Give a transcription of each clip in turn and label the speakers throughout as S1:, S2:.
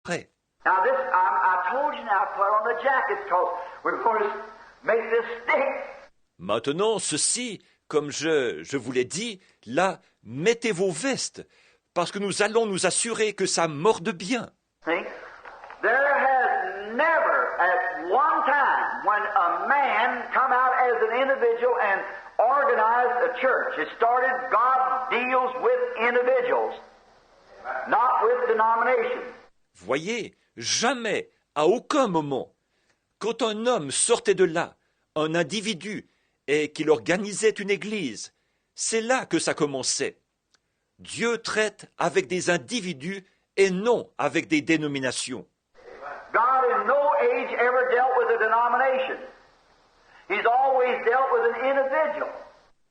S1: Now this, I told you now, put on the jackets because we're going to make this stick.
S2: Maintenant, ceci, comme je vous l'ai dit, là, mettez vos vestes, parce que nous allons nous assurer que ça morde bien.
S1: See? There has never, at one time, when a man come out as an individual and organized a church, it started, God deals with individuals, not with denominations.
S2: Voyez, jamais, à aucun moment, quand un homme sortait de là, un individu, et qu'il organisait une église, c'est là que ça commençait. Dieu traite avec des individus et non avec des dénominations.
S1: God in no age ever dealt with a denomination. He's always dealt with an individual.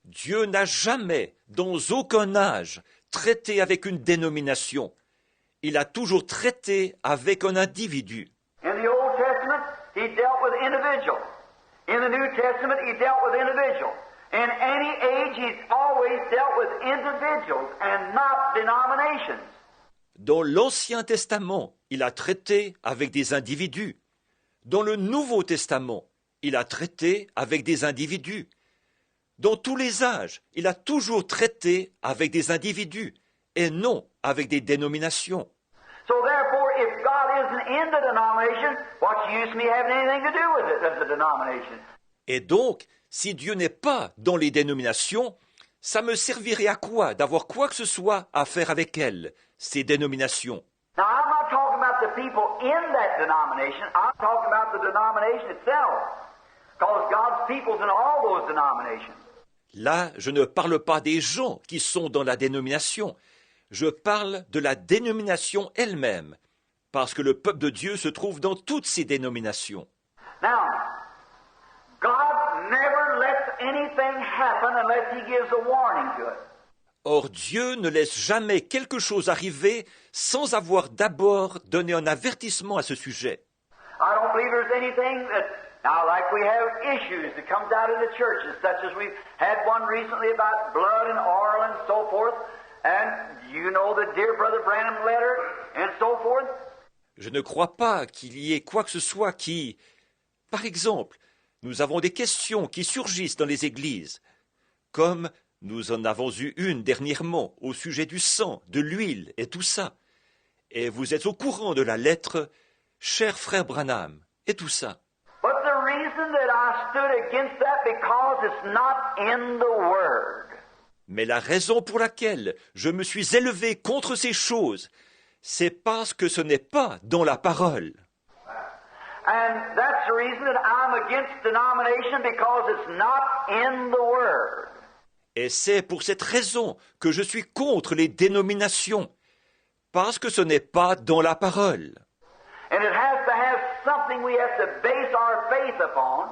S2: Dieu n'a jamais, dans aucun âge, traité avec une dénomination. Il a toujours traité avec un individu.
S1: In the Old Testament, he dealt with individuals. In the New Testament, he dealt with individuals. In any age, he's always dealt with individuals and not denominations.
S2: Dans l'Ancien Testament, il a traité avec des individus. Dans le Nouveau Testament, il a traité avec des individus. Dans tous les âges, il a toujours traité avec des individus et non avec des dénominations.
S1: So therefore, if God isn't in the denomination, what's the use of me having anything to do with it as a denomination?
S2: Et donc, si Dieu n'est pas dans les dénominations, ça me servirait à quoi d'avoir quoi que ce soit à faire avec elles, ces dénominations?
S1: Now, I'm not talking about the people in that denomination. I'm talking about the denomination itself. Because God's people's in all those denominations.
S2: Là, je ne parle pas des gens qui sont dans la dénomination. Je parle de la dénomination elle-même, parce que le peuple de Dieu se trouve dans toutes ces dénominations.
S1: Now, God never lets anything happen unless He gives a warning to it.
S2: Or, Dieu ne laisse jamais quelque chose arriver sans avoir d'abord donné un avertissement à ce sujet.
S1: I don't believe there's anything that, now like we have issues that comes out of the churches, such as we've had one recently about blood and oil and so forth, and you know the dear Brother Branham letter and so forth.
S2: Je ne crois pas qu'il y ait quoi que ce soit qui... Par exemple, nous avons des questions qui surgissent dans les églises, comme nous en avons eu une dernièrement au sujet du sang, de l'huile et tout ça. Et vous êtes au courant de la lettre « Cher frère Branham » et tout ça.
S1: But the reason that I stood against that because it's not in the Word.
S2: Mais la raison pour laquelle je me suis élevé contre ces choses, c'est parce que ce n'est pas dans la parole.
S1: And that's the reason that I'm against denomination because it's not in the Word.
S2: Et c'est pour cette raison que je suis contre les dénominations, parce que ce n'est pas dans la parole.
S1: And it has to have something we have to base our faith upon.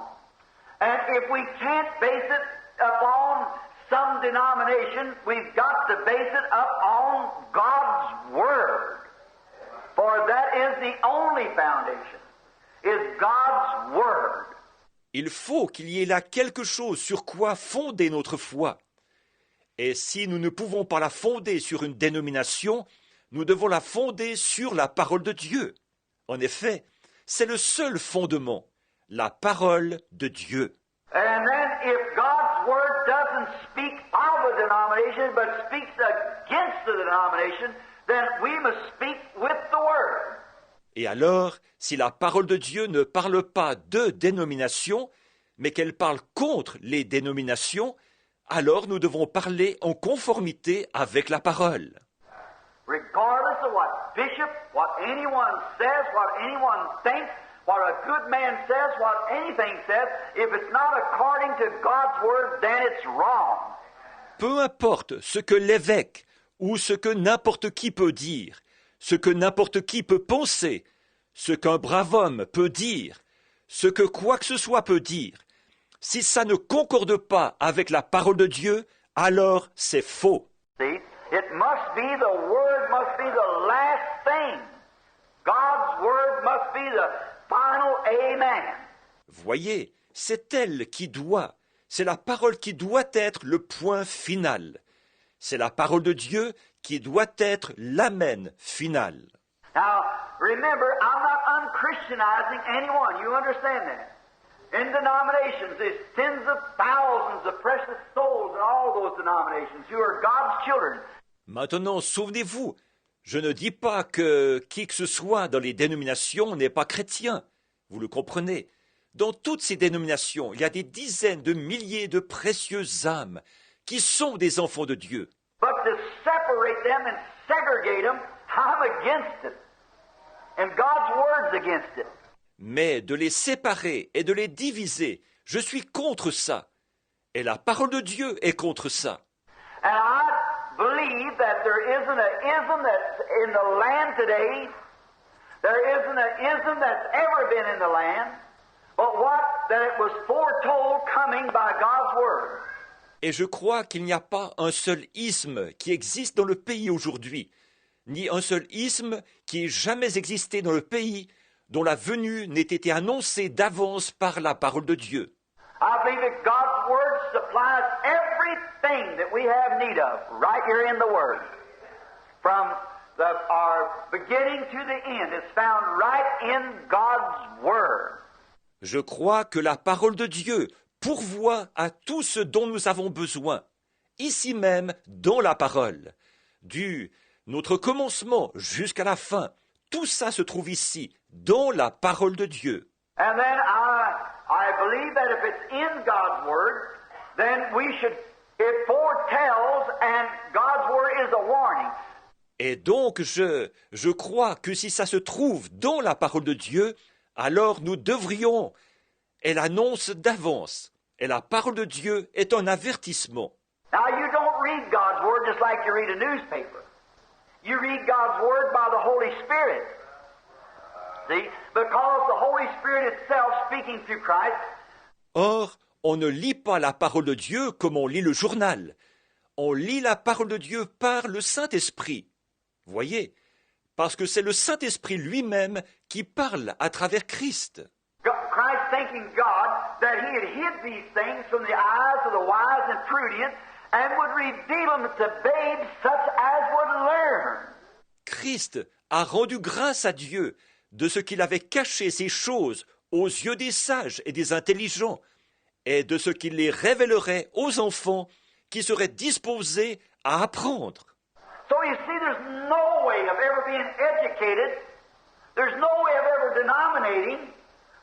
S1: And if we can't base it upon some denomination, we've got to base it upon God's Word. For that is the only foundation, is God's Word.
S2: Il faut qu'il y ait là quelque chose sur quoi fonder notre foi. Et si nous ne pouvons pas la fonder sur une dénomination, nous devons la fonder sur la parole de Dieu. En effet, c'est le seul fondement, la parole de Dieu.
S1: And then if God's Word doesn't speak of a denomination but speaks against the denomination, then we must speak with the Word.
S2: Et alors, si la parole de Dieu ne parle pas de dénomination, mais qu'elle parle contre les dénominations, alors nous devons parler en conformité avec la parole.
S1: Regardless of what bishop, what anyone says, what anyone thinks, what a good man says, what anything says, if it's not according to God's Word, then it's wrong.
S2: Peu importe ce que l'évêque ou ce que n'importe qui peut dire, ce que n'importe qui peut penser, ce qu'un brave homme peut dire, ce que quoi que ce soit peut dire, si ça ne concorde pas avec la parole de Dieu, alors c'est faux.
S1: See, it must be the Word must be the last thing. God's Word must be the final amen.
S2: Voyez, c'est elle qui doit, c'est la parole qui doit être le point final. C'est la parole de Dieu qui doit être l'amen final.
S1: Now, remember, I'm not unchristianizing anyone. You understand that? In denominations, there's tens of thousands of precious souls in all those denominations who are God's children.
S2: Maintenant, souvenez-vous, je ne dis pas que qui que ce soit dans les dénominations n'est pas chrétien. Vous le comprenez. Dans toutes ces dénominations, il y a des dizaines de milliers de précieuses âmes qui sont des enfants de Dieu.
S1: But to separate them and segregate them, I'm against it. And God's word's against it.
S2: Mais de les séparer et de les diviser, je suis contre ça. Et la parole de Dieu est contre ça.
S1: And I believe that there isn't an ism that's in the land today. There isn't an ism that's ever been in the land. But what? That it was foretold coming by God's word.
S2: Et je crois qu'il n'y a pas un seul isme qui existe dans le pays aujourd'hui, ni un seul isme qui ait jamais existé dans le pays dont la venue n'ait été annoncée d'avance par la parole de Dieu.
S1: I believe that God's word supplies everything that we have need of right here in the word. From our beginning to the end, it's found right in God's word.
S2: Je crois que la parole de Dieu pourvoit à tout ce dont nous avons besoin, ici même dans la parole. Du notre commencement jusqu'à la fin, tout ça se trouve ici, dans la parole de Dieu.
S1: And then I believe that if it's in God's word, then it foretells, and God's word is a warning.
S2: Et donc je crois que si ça se trouve dans la parole de Dieu, alors nous devrions, elle annonce d'avance, et la parole de Dieu est un avertissement.
S1: Now you don't read God's word just like you read a newspaper. You read God's word by the Holy Spirit. See? Because the Holy Spirit itself speaking through Christ.
S2: Or, on ne lit pas la parole de Dieu comme on lit le journal. On lit la parole de Dieu par le Saint-Esprit. Voyez, parce que c'est le Saint-Esprit lui-même qui parle à travers Christ.
S1: Christ thanking God that he had hid these things from the eyes of the wise and prudent and would reveal them to babes such as would learn.
S2: Christ a rendu grâce à Dieu de ce qu'il avait caché ces choses aux yeux des sages et des intelligents, et de ce qu'il les révélerait aux enfants qui seraient disposés à apprendre.
S1: So you see, there's no way of ever being educated. There's no way of ever denominating.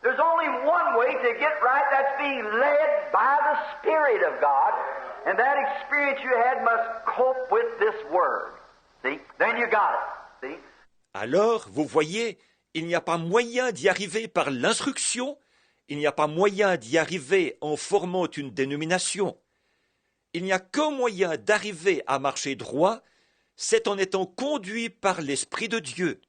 S1: There's only one way to get right. That's being led by the Spirit of God. And that experience you had must cope with this word. See? Then you got it. See?
S2: Alors, vous voyez, il n'y a pas moyen d'y arriver par l'instruction, il n'y a pas moyen d'y arriver en formant une dénomination. Il n'y a qu'un moyen d'arriver à marcher droit, c'est en étant conduit par l'Esprit de Dieu.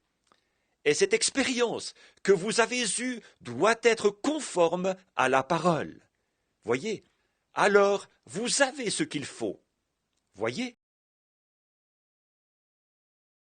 S2: Et cette expérience que vous avez eue doit être conforme à la parole. Voyez? Alors, vous avez ce qu'il faut. Voyez?